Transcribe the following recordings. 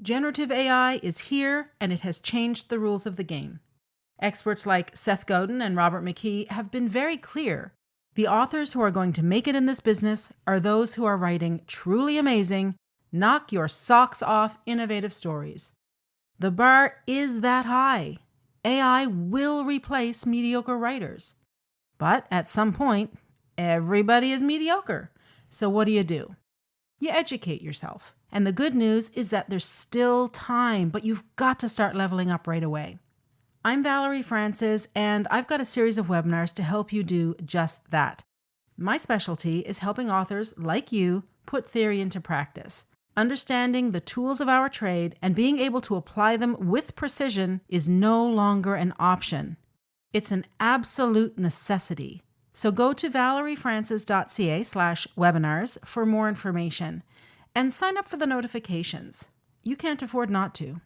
Generative AI is here, and it has changed the rules of the game. Experts like Seth Godin and Robert McKee have been very clear. The authors who are going to make it in this business are those who are writing truly amazing, knock your socks off innovative stories. The bar is that high. AI will replace mediocre writers. But at some point, everybody is mediocre. So what do? You educate yourself. And the good news is that there's still time, but you've got to start leveling up right away. I'm Valerie Francis, and I've got a series of webinars to help you do just that. My specialty is helping authors like you put theory into practice. Understanding the tools of our trade and being able to apply them with precision is no longer an option. It's an absolute necessity. So go to valeriefrancis.ca/webinars for more information and sign up for the notifications. You can't afford not to.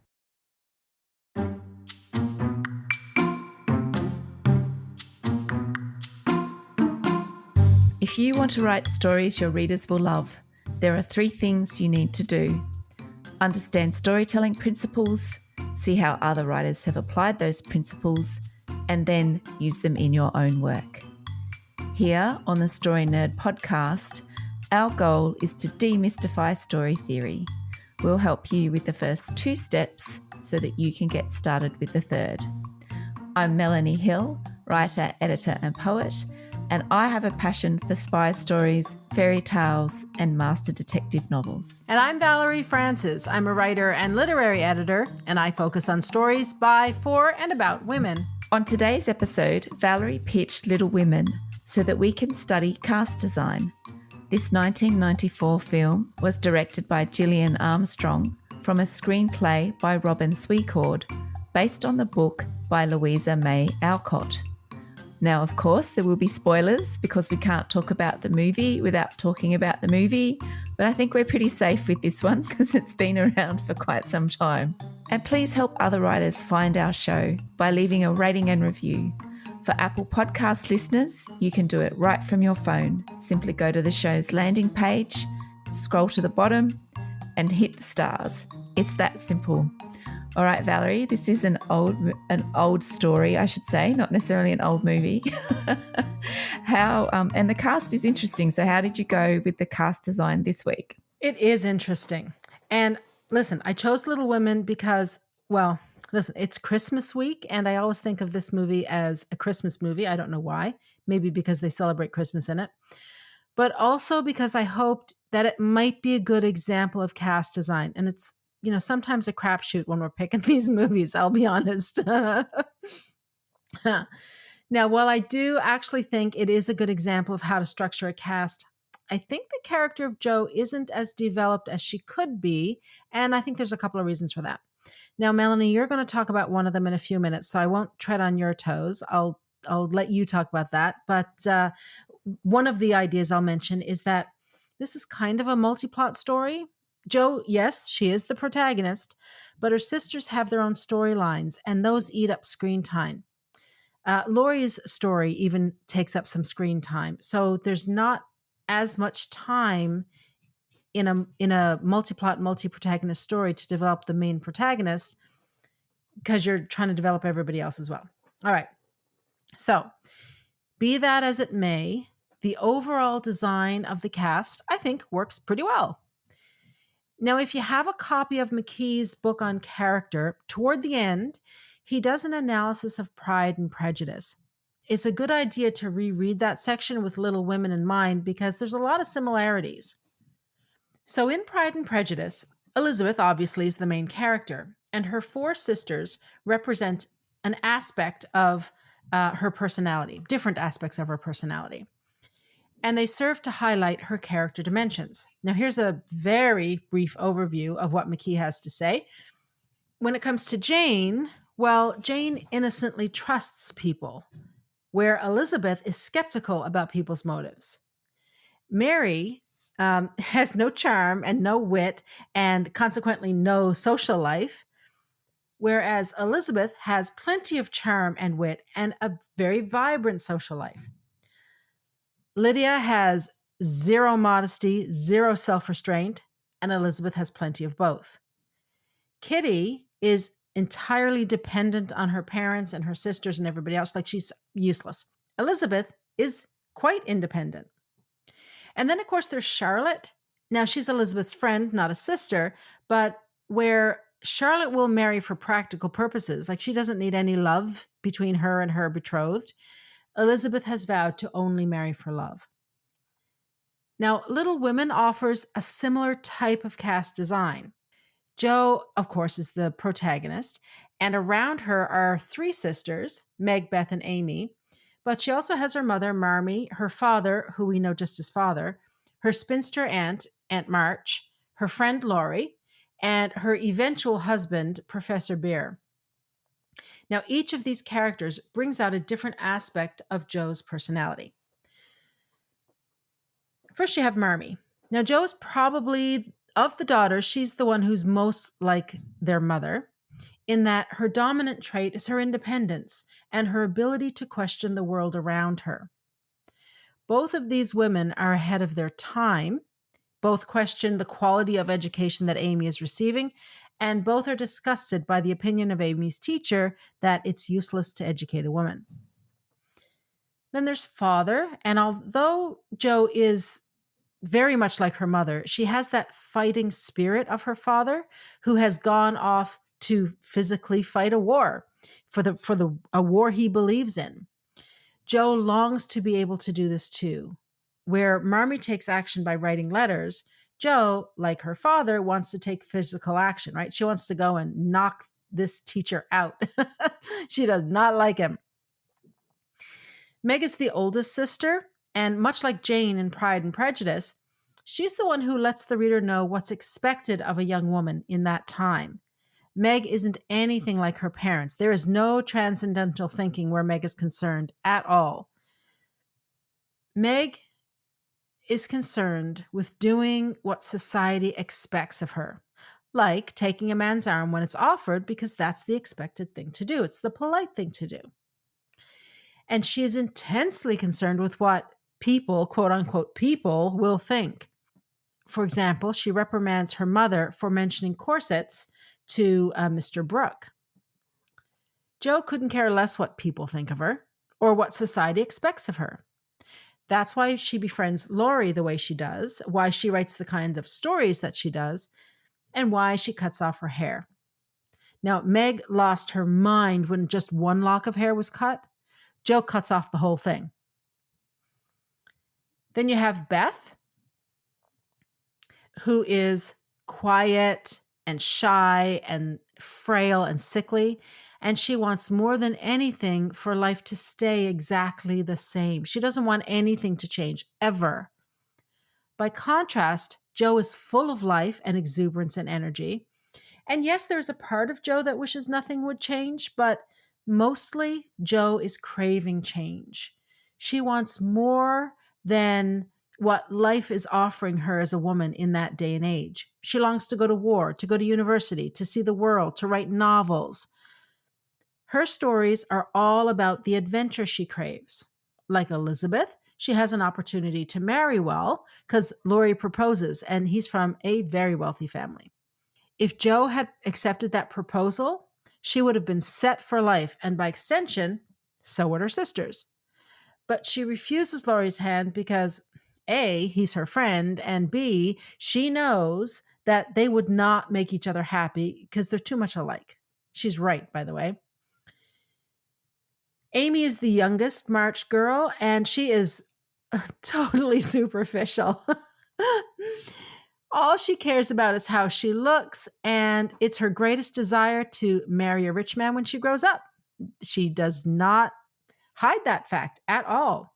If you want to write stories your readers will love, there are 3 things you need to do. Understand storytelling principles, see how other writers have applied those principles, and then use them in your own work. Here on the Story Nerd podcast, our goal is to demystify story theory. We'll help you with the first 2 steps so that you can get started with the third. I'm Melanie Hill, writer, editor, and poet, and I have a passion for spy stories, fairy tales, and master detective novels. And I'm Valerie Francis. I'm a writer and literary editor, and I focus on stories by, for, and about women. On today's episode, Valerie pitched Little Women so that we can study cast design. This 1994 film was directed by Gillian Armstrong from a screenplay by Robin Swecord, based on the book by Louisa May Alcott. Now, of course, there will be spoilers because we can't talk about the movie without talking about the movie, but I think we're pretty safe with this one because it's been around for quite some time. And please help other writers find our show by leaving a rating and review. For Apple Podcast listeners, you can do it right from your phone. Simply go to the show's landing page, scroll to the bottom, and hit the stars. It's that simple. All right, Valerie, this is an old story, I should say, not necessarily an old movie. And the cast is interesting. So how did you go with the cast design this week? It is interesting. And listen, I chose Little Women because, well, listen, it's Christmas week, and I always think of this movie as a Christmas movie. I don't know why. Maybe because they celebrate Christmas in it. But also because I hoped that it might be a good example of cast design. And it's, sometimes a crapshoot when we're picking these movies, I'll be honest. Now, while I do actually think it is a good example of how to structure a cast, I think the character of Jo isn't as developed as she could be, and I think there's a couple of reasons for that. Now, Melanie, you're going to talk about one of them in a few minutes, so I won't tread on your toes. I'll let you talk about that. But one of the ideas I'll mention is that this is kind of a multi-plot story. Jo, yes, she is the protagonist, but her sisters have their own storylines, and those eat up screen time. Laurie's story even takes up some screen time, so there's not as much time in a multi-plot, multi-protagonist story to develop the main protagonist because you're trying to develop everybody else as well. All right. So, be that as it may, the overall design of the cast, I think, works pretty well. Now, if you have a copy of McKee's book on character, toward the end, he does an analysis of Pride and Prejudice. It's a good idea to reread that section with Little Women in mind because there's a lot of similarities. So in Pride and Prejudice, Elizabeth obviously is the main character, and her 4 sisters represent an aspect of her personality, different aspects of her personality. And they serve to highlight her character dimensions. Now, here's a very brief overview of what McKee has to say. When it comes to Jane, well, Jane innocently trusts people, where Elizabeth is skeptical about people's motives. Mary has no charm and no wit, and consequently no social life, whereas Elizabeth has plenty of charm and wit and a very vibrant social life. Lydia has 0 modesty, 0 self-restraint, and Elizabeth has plenty of both. Kitty is entirely dependent on her parents and her sisters and everybody else, like she's useless. Elizabeth is quite independent. And then, of course, there's Charlotte. Now, she's Elizabeth's friend, not a sister, but where Charlotte will marry for practical purposes, like she doesn't need any love between her and her betrothed. Elizabeth has vowed to only marry for love. Now, Little Women offers a similar type of cast design. Jo, of course, is the protagonist, and around her are three sisters, Meg, Beth, and Amy. But she also has her mother, Marmee, her father, who we know just as father, her spinster aunt, Aunt March, her friend Laurie, and her eventual husband, Professor Beer. Now, each of these characters brings out a different aspect of Jo's personality. First, you have Marmee. Now, Jo's probably, of the daughters, she's the one who's most like their mother, in that her dominant trait is her independence and her ability to question the world around her. Both of these women are ahead of their time. Both question the quality of education that Amy is receiving, and both are disgusted by the opinion of Amy's teacher that it's useless to educate a woman. Then there's Father, and although Jo is very much like her mother, she has that fighting spirit of her father, who has gone off to physically fight a war for the a war he believes in. Jo longs to be able to do this too. Where Marmee takes action by writing letters, Jo, like her father, wants to take physical action, right? She wants to go and knock this teacher out. She does not like him. Meg is the oldest sister, and much like Jane in Pride and Prejudice, she's the one who lets the reader know what's expected of a young woman in that time. Meg isn't anything like her parents. There is no transcendental thinking where Meg is concerned at all. Meg is concerned with doing what society expects of her, like taking a man's arm when it's offered because that's the expected thing to do. It's the polite thing to do. And she is intensely concerned with what people, quote unquote, people will think. For example, she reprimands her mother for mentioning corsets to Mr. Brooke. Jo couldn't care less what people think of her or what society expects of her. That's why she befriends Laurie the way she does, why she writes the kind of stories that she does, and why she cuts off her hair. Now, Meg lost her mind when just one lock of hair was cut. Jo cuts off the whole thing. Then you have Beth, who is quiet and shy and frail and sickly. And she wants more than anything for life to stay exactly the same. She doesn't want anything to change ever. By contrast, Jo is full of life and exuberance and energy. And yes, there's a part of Jo that wishes nothing would change, but mostly Jo is craving change. She wants more than what life is offering her as a woman in that day and age. She longs to go to war, to go to university, to see the world, to write novels. Her stories are all about the adventure she craves. Like Elizabeth, she has an opportunity to marry well because Laurie proposes, and he's from a very wealthy family. If Jo had accepted that proposal, she would have been set for life, and by extension, so would her sisters. But she refuses Laurie's hand because A, he's her friend, and B, she knows that they would not make each other happy because they're too much alike. She's right, by the way. Amy is the youngest March girl, and she is totally superficial. All she cares about is how she looks, and it's her greatest desire to marry a rich man when she grows up. She does not hide that fact at all.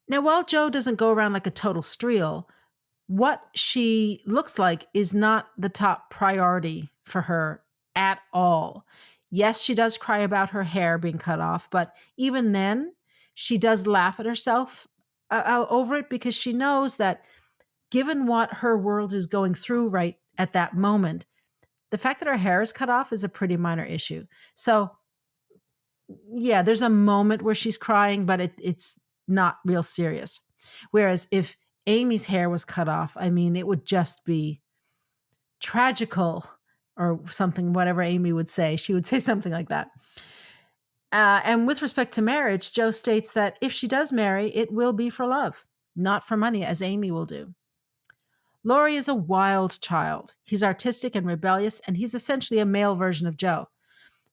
Now, while Jo doesn't go around like a total streel, what she looks like is not the top priority for her at all. Yes, she does cry about her hair being cut off, but even then, she does laugh at herself over it because she knows that given what her world is going through right at that moment, the fact that her hair is cut off is a pretty minor issue. So, yeah, there's a moment where she's crying, but it's not real serious. Whereas if Amy's hair was cut off, I mean, it would just be tragical or something, whatever Amy would say. She would say something like that. And with respect to marriage, Jo states that if she does marry, it will be for love, not for money, as Amy will do. Laurie is a wild child. He's artistic and rebellious, and he's essentially a male version of Jo.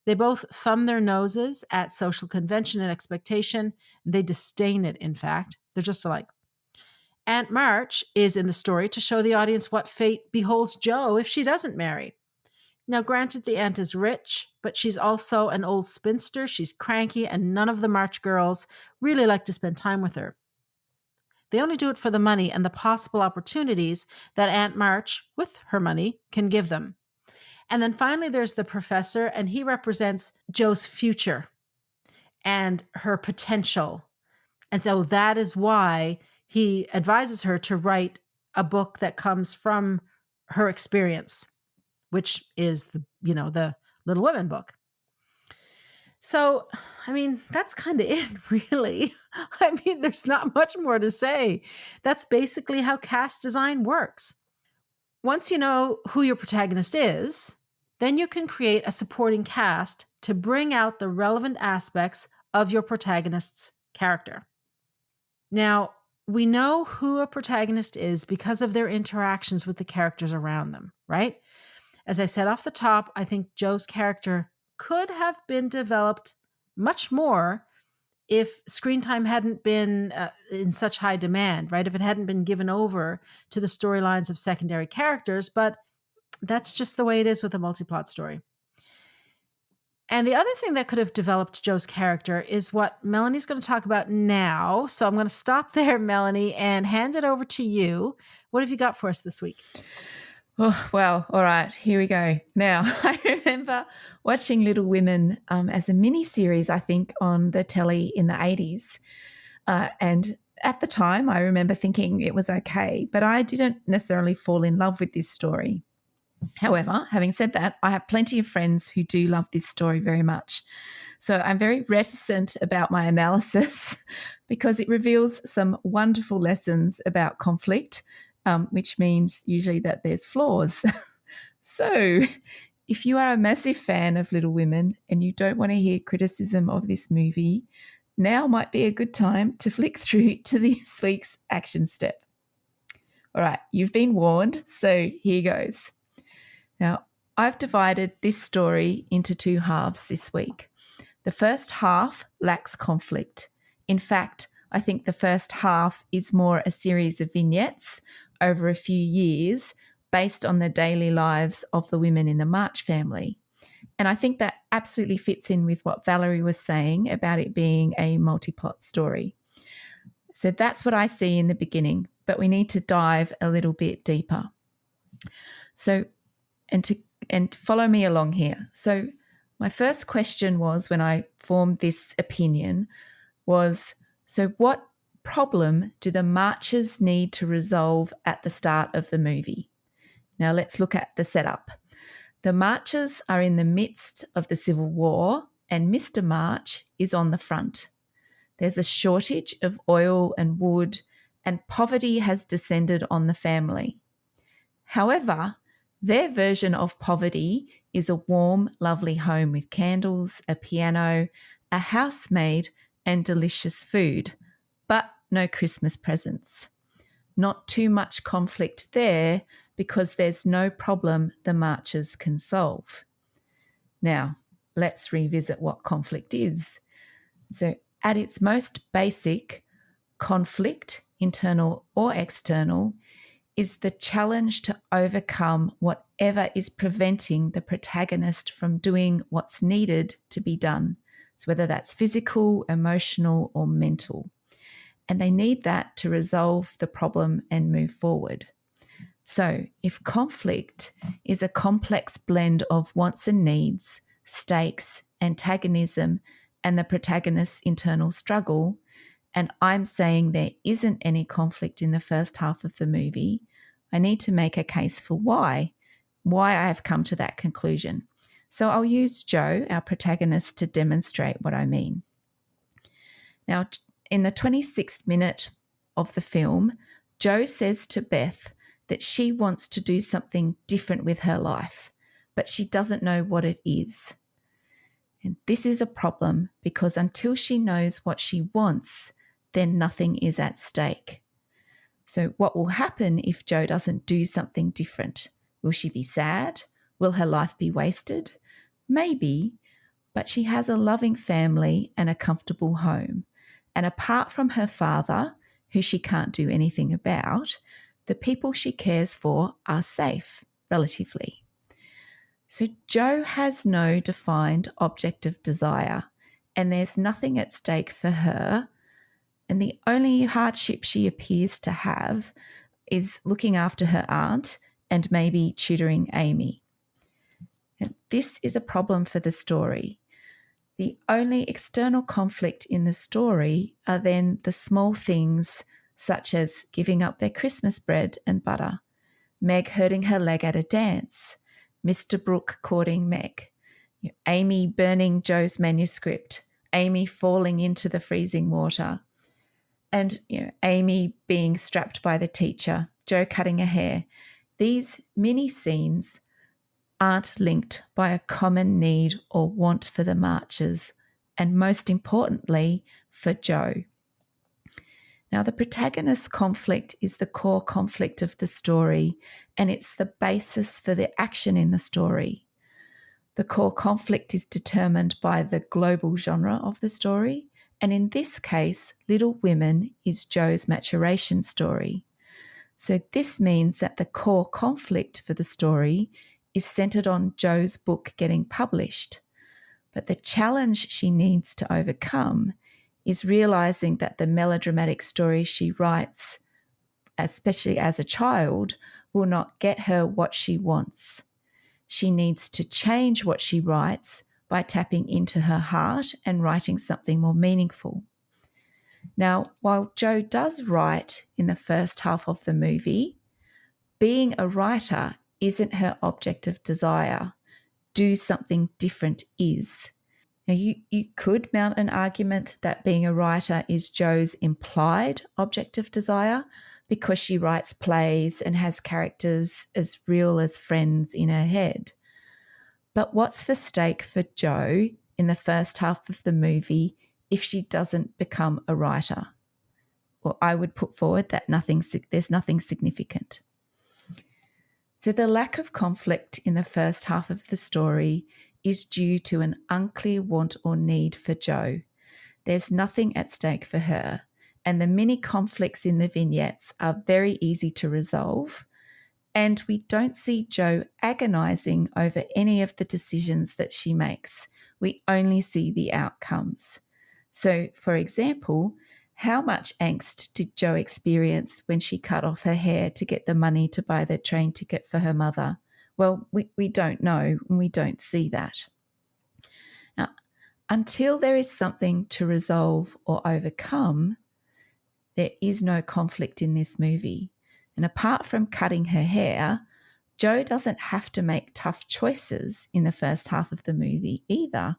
They both thumb their noses at social convention and expectation. They disdain it, in fact. They're just alike. Aunt March is in the story to show the audience what fate beholds Jo if she doesn't marry. Now, granted, the aunt is rich, but she's also an old spinster. She's cranky, and none of the March girls really like to spend time with her. They only do it for the money and the possible opportunities that Aunt March, with her money, can give them. And then finally, there's the professor, and he represents Jo's future and her potential. And so that is why he advises her to write a book that comes from her experience, which is the Little Women book. So, I mean, that's kind of it, really. I mean, there's not much more to say. That's basically how cast design works. Once you know who your protagonist is, then you can create a supporting cast to bring out the relevant aspects of your protagonist's character. Now, we know who a protagonist is because of their interactions with the characters around them, right? As I said off the top, I think Jo's character could have been developed much more if screen time hadn't been in such high demand, right? If it hadn't been given over to the storylines of secondary characters, but that's just the way it is with a multi-plot story. And the other thing that could have developed Jo's character is what Melanie's going to talk about now. So I'm going to stop there, Melanie, and hand it over to you. What have you got for us this week? Oh, well, all right, here we go. Now, I remember watching Little Women as a mini-series, I think, on the telly in the 80s. And at the time, I remember thinking it was okay, but I didn't necessarily fall in love with this story. However, having said that, I have plenty of friends who do love this story very much. So I'm very reticent about my analysis because it reveals some wonderful lessons about conflict, which means usually that there's flaws. So if you are a massive fan of Little Women and you don't want to hear criticism of this movie, now might be a good time to flick through to this week's action step. All right, you've been warned, so here goes. Now, I've divided this story into two halves this week. The first half lacks conflict. In fact, I think the first half is more a series of vignettes over a few years based on the daily lives of the women in the March family. And I think that absolutely fits in with what Valerie was saying about it being a multi-plot story. So that's what I see in the beginning, but we need to dive a little bit deeper. So, and follow me along here. So my first question was, when I formed this opinion, was, so what problem do the Marchers need to resolve at the start of the movie? Now let's look at the setup. The Marchers are in the midst of the Civil War and Mr. March is on the front. There's a shortage of oil and wood and poverty has descended on the family. However, their version of poverty is a warm, lovely home with candles, a piano, a housemaid, and delicious food, but no Christmas presents. Not too much conflict there because there's no problem the Marchers can solve. Now, let's revisit what conflict is. So, at its most basic, conflict, internal or external, is the challenge to overcome whatever is preventing the protagonist from doing what's needed to be done. So whether that's physical, emotional, or mental. And they need that to resolve the problem and move forward. So if conflict is a complex blend of wants and needs, stakes, antagonism, and the protagonist's internal struggle, and I'm saying there isn't any conflict in the first half of the movie, I need to make a case for why I have come to that conclusion. So I'll use Jo, our protagonist, to demonstrate what I mean. Now, in the 26th minute of the film, Jo says to Beth that she wants to do something different with her life, but she doesn't know what it is. And this is a problem because until she knows what she wants, then nothing is at stake. So what will happen if Jo doesn't do something different? Will she be sad? Will her life be wasted? Maybe, but she has a loving family and a comfortable home. And apart from her father, who she can't do anything about, the people she cares for are safe, relatively. So Jo has no defined object of desire, and there's nothing at stake for her. And the only hardship she appears to have is looking after her aunt and maybe tutoring Amy. And this is a problem for the story. The only external conflict in the story are then the small things such as giving up their Christmas bread and butter, Meg hurting her leg at a dance, Mr. Brooke courting Meg, Amy burning Jo's manuscript, Amy falling into the freezing water, and Amy being strapped by the teacher, Jo cutting her hair. These mini scenes aren't linked by a common need or want for the Marchers, and most importantly, for Jo. Now, the protagonist's conflict is the core conflict of the story, and it's the basis for the action in the story. The core conflict is determined by the global genre of the story, and in this case, Little Women is Jo's maturation story. So this means that the core conflict for the story is centered on Jo's book getting published. But the challenge she needs to overcome is realizing that the melodramatic story she writes, especially as a child, will not get her what she wants. She needs to change what she writes by tapping into her heart and writing something more meaningful. Now, while Jo does write in the first half of the movie, being a writer isn't her object of desire. Do something different is. Now, you could mount an argument that being a writer is Jo's implied object of desire because she writes plays and has characters as real as friends in her head. But what's for stake for Jo in the first half of the movie if she doesn't become a writer? Well, I would put forward that there's nothing significant. So the lack of conflict in the first half of the story is due to an unclear want or need for Jo. There's nothing at stake for her, and the mini conflicts in the vignettes are very easy to resolve, and we don't see Jo agonising over any of the decisions that she makes. We only see the outcomes. So, for example, how much angst did Jo experience when she cut off her hair to get the money to buy the train ticket for her mother? Well, we don't know, and we don't see that. Now, until there is something to resolve or overcome, there is no conflict in this movie. And apart from cutting her hair, Jo doesn't have to make tough choices in the first half of the movie either.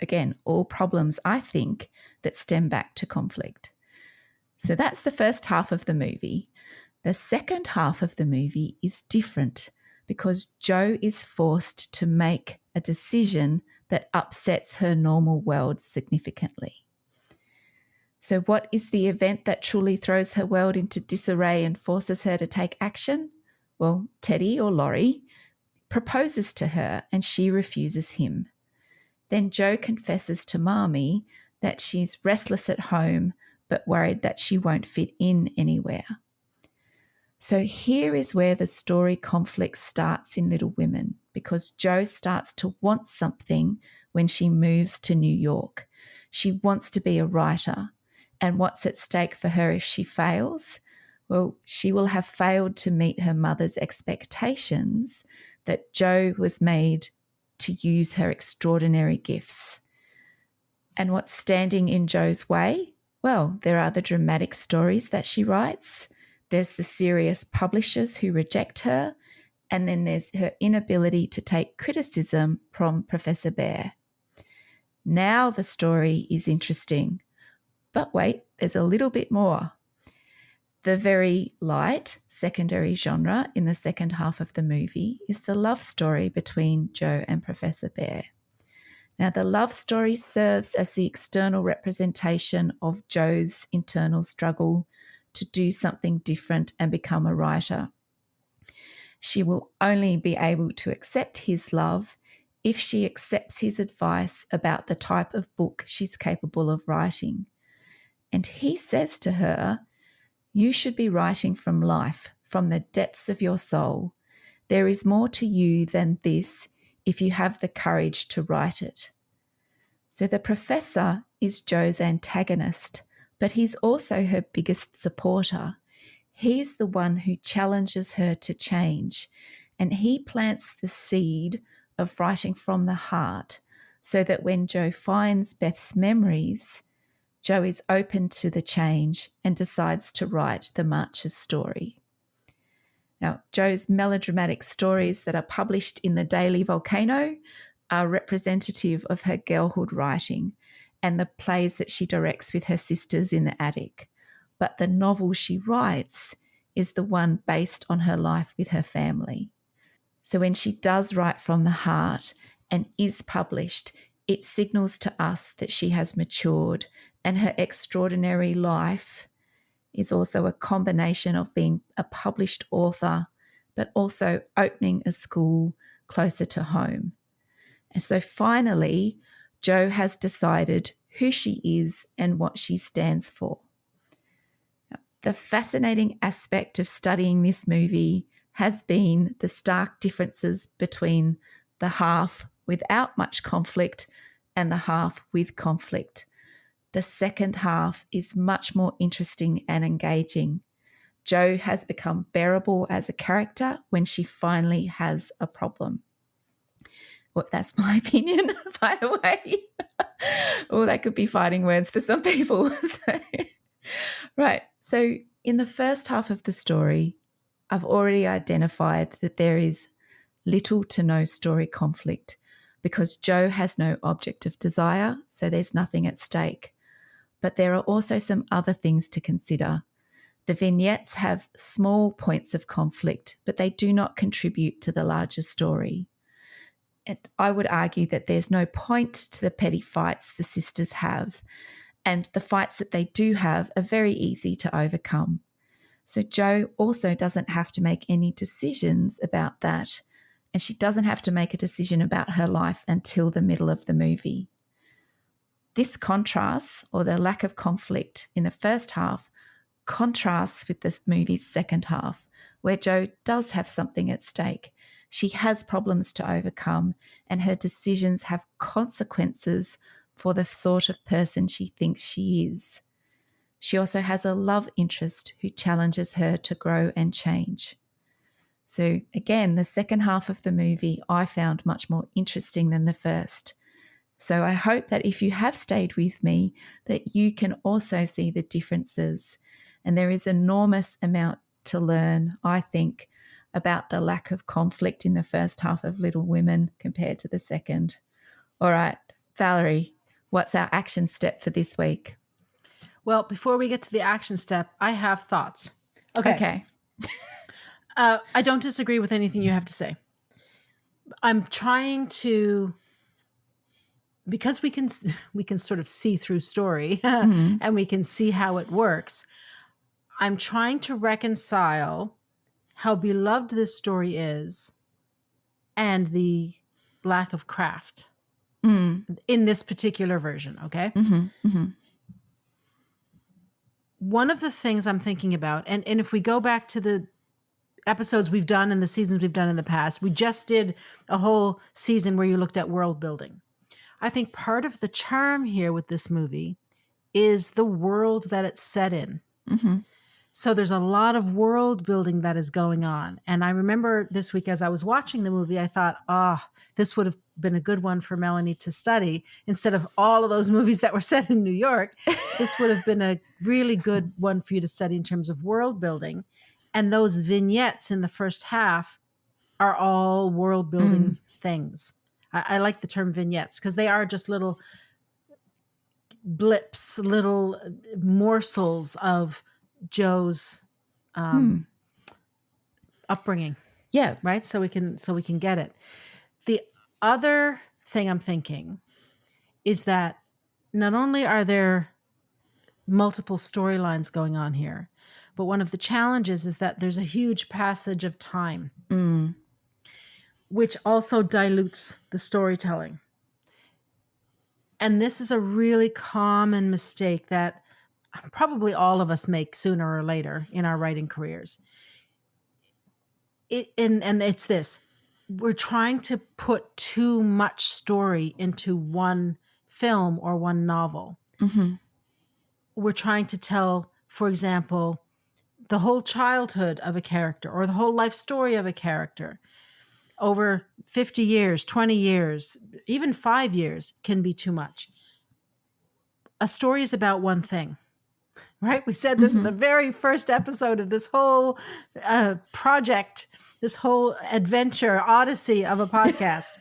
Again, all problems, I think, that stem back to conflict. So that's the first half of the movie. The second half of the movie is different because Jo is forced to make a decision that upsets her normal world significantly. So what is the event that truly throws her world into disarray and forces her to take action? Well, Teddy or Laurie proposes to her and she refuses him. Then Jo confesses to Marmee that she's restless at home but worried that she won't fit in anywhere. So here is where the story conflict starts in Little Women, because Jo starts to want something when she moves to New York. She wants to be a writer. And what's at stake for her if she fails? Well, she will have failed to meet her mother's expectations that Jo was made to use her extraordinary gifts. And what's standing in Jo's way? Well, there are the dramatic stories that she writes. There's the serious publishers who reject her. And then there's her inability to take criticism from Professor Bear. Now the story is interesting. But wait, there's a little bit more. The very light secondary genre in the second half of the movie is the love story between Jo and Professor Bear. Now, the love story serves as the external representation of Jo's internal struggle to do something different and become a writer. She will only be able to accept his love if she accepts his advice about the type of book she's capable of writing. And he says to her, "You should be writing from life, from the depths of your soul. There is more to you than this if you have the courage to write it." So the professor is Jo's antagonist, but he's also her biggest supporter. He's the one who challenges her to change, and he plants the seed of writing from the heart so that when Jo finds Beth's memories, Jo is open to the change and decides to write the Marchers story. Now, Jo's melodramatic stories that are published in the Daily Volcano are representative of her girlhood writing and the plays that she directs with her sisters in the attic. But the novel she writes is the one based on her life with her family. So when she does write from the heart and is published, it signals to us that she has matured, and her extraordinary life is also a combination of being a published author, but also opening a school closer to home. And so finally, Jo has decided who she is and what she stands for. The fascinating aspect of studying this movie has been the stark differences between the half without much conflict and the half with conflict. The second half is much more interesting and engaging. Jo has become bearable as a character when she finally has a problem. Well, that's my opinion, by the way. Oh, that could be fighting words for some people. Right. So in the first half of the story, I've already identified that there is little to no story conflict because Jo has no object of desire, so there's nothing at stake. But there are also some other things to consider. The vignettes have small points of conflict, but they do not contribute to the larger story. And I would argue that there's no point to the petty fights the sisters have, and the fights that they do have are very easy to overcome. So Jo also doesn't have to make any decisions about that, and she doesn't have to make a decision about her life until the middle of the movie. This contrasts, or the lack of conflict in the first half, contrasts with this movie's second half, where Jo does have something at stake. She has problems to overcome, and her decisions have consequences for the sort of person she thinks she is. She also has a love interest who challenges her to grow and change. So again, the second half of the movie I found much more interesting than the first. So I hope that if you have stayed with me, that you can also see the differences. And there is enormous amount to learn, I think, about the lack of conflict in the first half of Little Women compared to the second. All right, Valerie, what's our action step for this week? Well, before we get to the action step, I have thoughts. Okay. I don't disagree with anything you have to say. I'm trying to, because we can sort of see through story and we can see how it works. I'm trying to reconcile how beloved this story is and the lack of craft in this particular version. Okay. One of the things I'm thinking about, and if we go back to the episodes we've done and the seasons we've done in the past, we just did a whole season where you looked at world building. I think part of the charm here with this movie is the world that it's set in. So there's a lot of world building that is going on. And I remember this week as I was watching the movie, I thought, this would have been a good one for Melanie to study. Instead of all of those movies that were set in New York, this would have been a really good one for you to study in terms of world building. And those vignettes in the first half are all world building things. I like the term vignettes because they are just little blips, little morsels of Jo's upbringing, Yeah. right? So we can get it. The other thing I'm thinking is that not only are there multiple storylines going on here, but one of the challenges is that there's a huge passage of time, which also dilutes the storytelling. And this is a really common mistake that probably all of us make sooner or later in our writing careers. And it's this: we're trying to put too much story into one film or one novel. We're trying to tell, for example, the whole childhood of a character or the whole life story of a character over 50 years, 20 years, even 5 years can be too much. A story is about one thing, right? We said this in the very first episode of this whole project, this whole adventure odyssey of a podcast.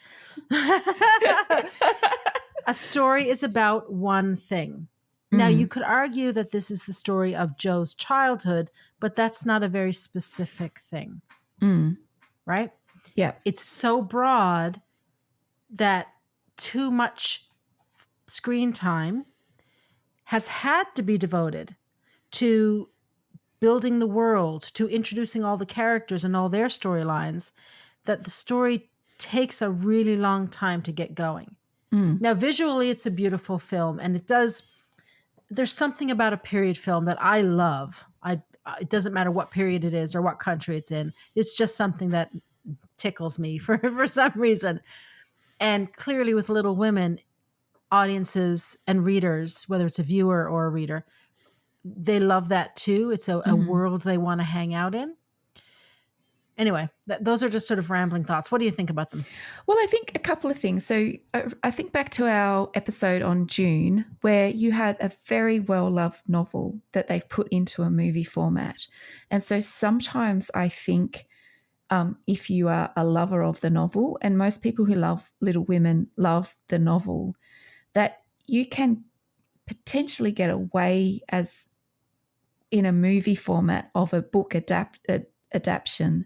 A story is about one thing. Now, you could argue that this is the story of Joe's childhood, but that's not a very specific thing, right? Yeah. It's so broad that too much screen time has had to be devoted to building the world, to introducing all the characters and all their storylines, that the story takes a really long time to get going. Now, visually, it's a beautiful film, and there's something about a period film that I love. It doesn't matter what period it is or what country it's in. It's just something that tickles me for some reason. And clearly with Little Women, audiences and readers, whether it's a viewer or a reader, they love that too. It's a world they want to hang out in. Anyway, those are just sort of rambling thoughts. What do you think about them? Well, I think a couple of things. So I think back to our episode on June, where you had a very well-loved novel that they've put into a movie format. And so sometimes I think if you are a lover of the novel, and most people who love Little Women love the novel, that you can potentially get away as in a movie format of a book adaptation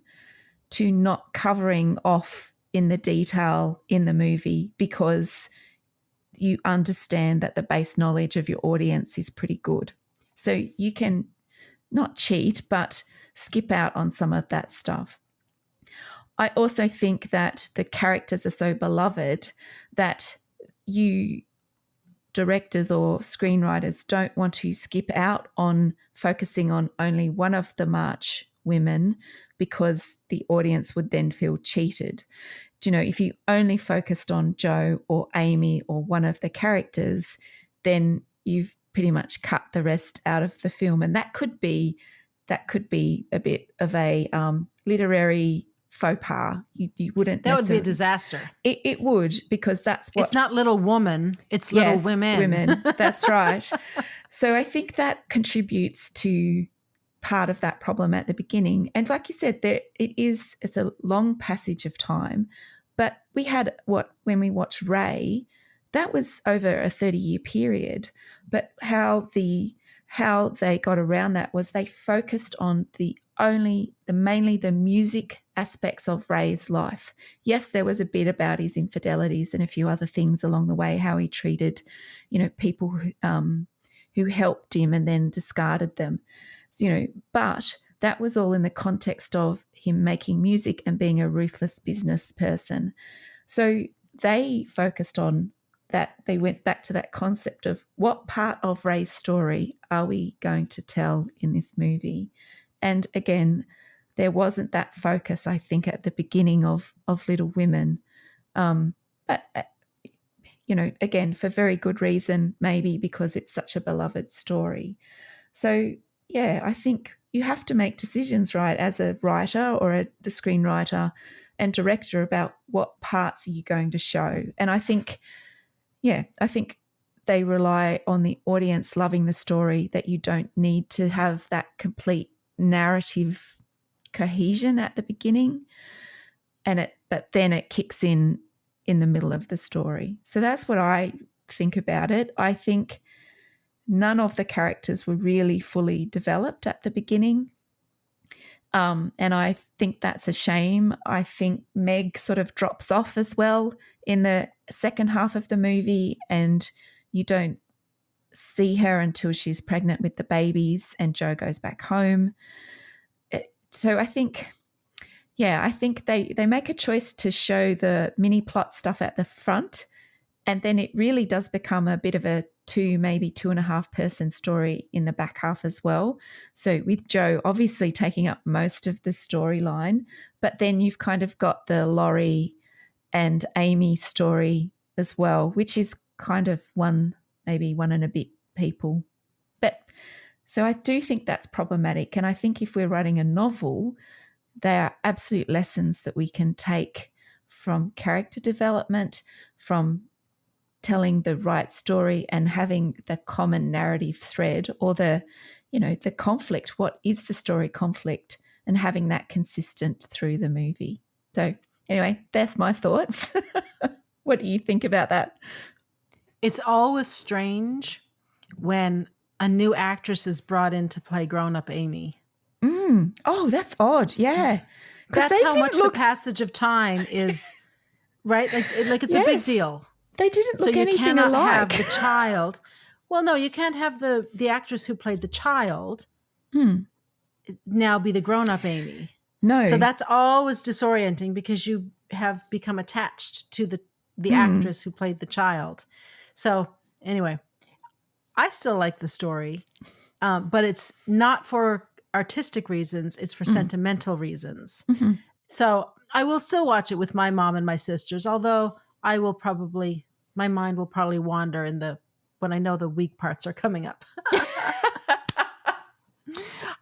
to not covering off in the detail in the movie because you understand that the base knowledge of your audience is pretty good. So you can not cheat, but skip out on some of that stuff. I also think that the characters are so beloved that you directors or screenwriters don't want to skip out on focusing on only one of the March women because the audience would then feel cheated. You know, if you only focused on Joe or Amy or one of the characters, then you've pretty much cut the rest out of the film. And that could be a bit of a literary faux pas. You wouldn't. That would be a disaster. It would, because that's what. It's not Little Woman. It's Little Women. Women. That's right. So I think that contributes to part of that problem at the beginning. And like you said, it's a long passage of time. But we had when we watched Ray, that was over a 30-year period. But how they got around that was they focused on mainly the music aspects of Ray's life. Yes, there was a bit about his infidelities and a few other things along the way, how he treated, people who helped him and then discarded them, but that was all in the context of him making music and being a ruthless business person. So they focused on that. They went back to that concept of what part of Ray's story are we going to tell in this movie? And again, there wasn't that focus, I think, at the beginning of Little Women. But, again, for very good reason, maybe because it's such a beloved story. So, yeah, I think you have to make decisions, right, as a writer or a screenwriter and director about what parts are you going to show. And I think they rely on the audience loving the story, that you don't need to have that complete narrative cohesion at the beginning, but then it kicks in the middle of the story. So that's what I think about it. I think none of the characters were really fully developed at the beginning. And I think that's a shame. I think Meg sort of drops off as well in the second half of the movie, and you don't see her until she's pregnant with the babies and Joe goes back home. So I think they make a choice to show the mini plot stuff at the front, and then it really does become a bit of a maybe 2.5 person story in the back half as well. So with Joe obviously taking up most of the storyline, but then you've kind of got the Laurie and Amy story as well, which is kind of maybe one and a bit people. But so I do think that's problematic. And I think if we're writing a novel, there are absolute lessons that we can take from character development, from telling the right story and having the common narrative thread, or the conflict. What is the story conflict? And having that consistent through the movie. So anyway, that's my thoughts. What do you think about that? It's always strange when a new actress is brought in to play grown-up Amy. Oh, that's odd. Yeah. That's how much the passage of time is, right? Like it's a big deal. They didn't look anything alike. So you cannot have the child. Well, no, you can't have the actress who played the child now be the grown-up Amy. No. So that's always disorienting because you have become attached to the actress who played the child. So anyway, I still like the story, but it's not for artistic reasons. It's for sentimental reasons. Mm-hmm. So I will still watch it with my mom and my sisters, although my mind will probably wander when I know the weak parts are coming up.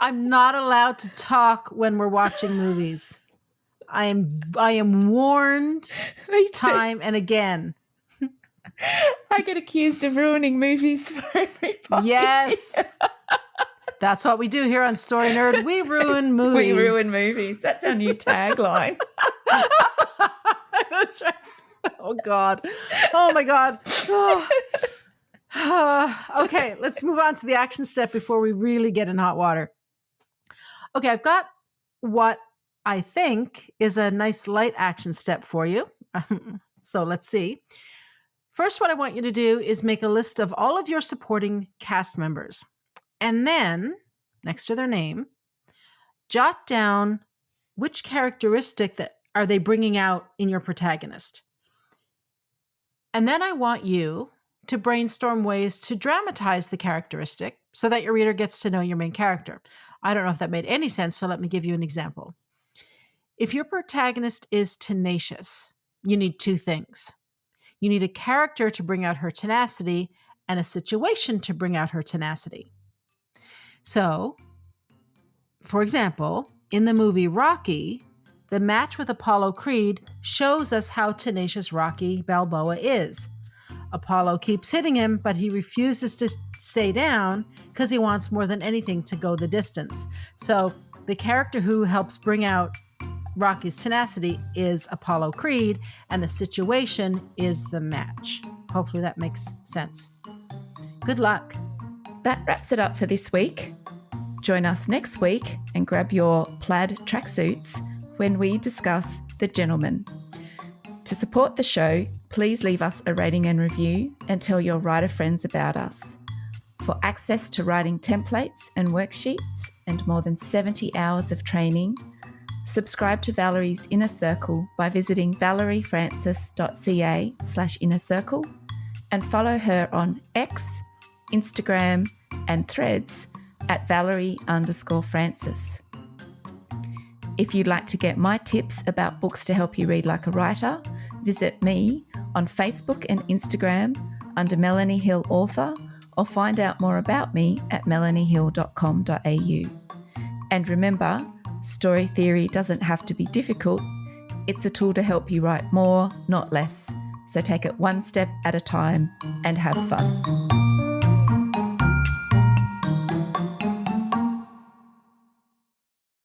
I'm not allowed to talk when we're watching movies. I am warned time and again. I get accused of ruining movies for everybody. Yes. That's what we do here on Story Nerd. We ruin movies. We ruin movies. That's our new tagline. That's right. Oh, God. Oh, my God. Okay, let's move on to the action step before we really get in hot water. Okay, I've got what I think is a nice light action step for you. So let's see. First, what I want you to do is make a list of all of your supporting cast members. And then, next to their name, jot down which characteristic that are they bringing out in your protagonist. And then I want you to brainstorm ways to dramatize the characteristic so that your reader gets to know your main character. I don't know if that made any sense, so let me give you an example. If your protagonist is tenacious, you need two things. You need a character to bring out her tenacity and a situation to bring out her tenacity. So, for example, in the movie Rocky, the match with Apollo Creed shows us how tenacious Rocky Balboa is. Apollo keeps hitting him, but he refuses to stay down because he wants more than anything to go the distance. So the character who helps bring out Rocky's tenacity is Apollo Creed, and the situation is the match. Hopefully that makes sense. Good luck. That wraps it up for this week. Join us next week and grab your plaid tracksuits when we discuss The Gentleman. To support the show, please leave us a rating and review and tell your writer friends about us. For access to writing templates and worksheets and more than 70 hours of training, subscribe to Valerie's Inner Circle by visiting valeriefrancis.ca/innercircle and follow her on X, Instagram and Threads at Valerie_Francis. If you'd like to get my tips about books to help you read like a writer, visit me on Facebook and Instagram under Melanie Hill Author, or find out more about me at melaniehill.com.au. And remember, story theory doesn't have to be difficult. It's a tool to help you write more, not less. So take it one step at a time and have fun.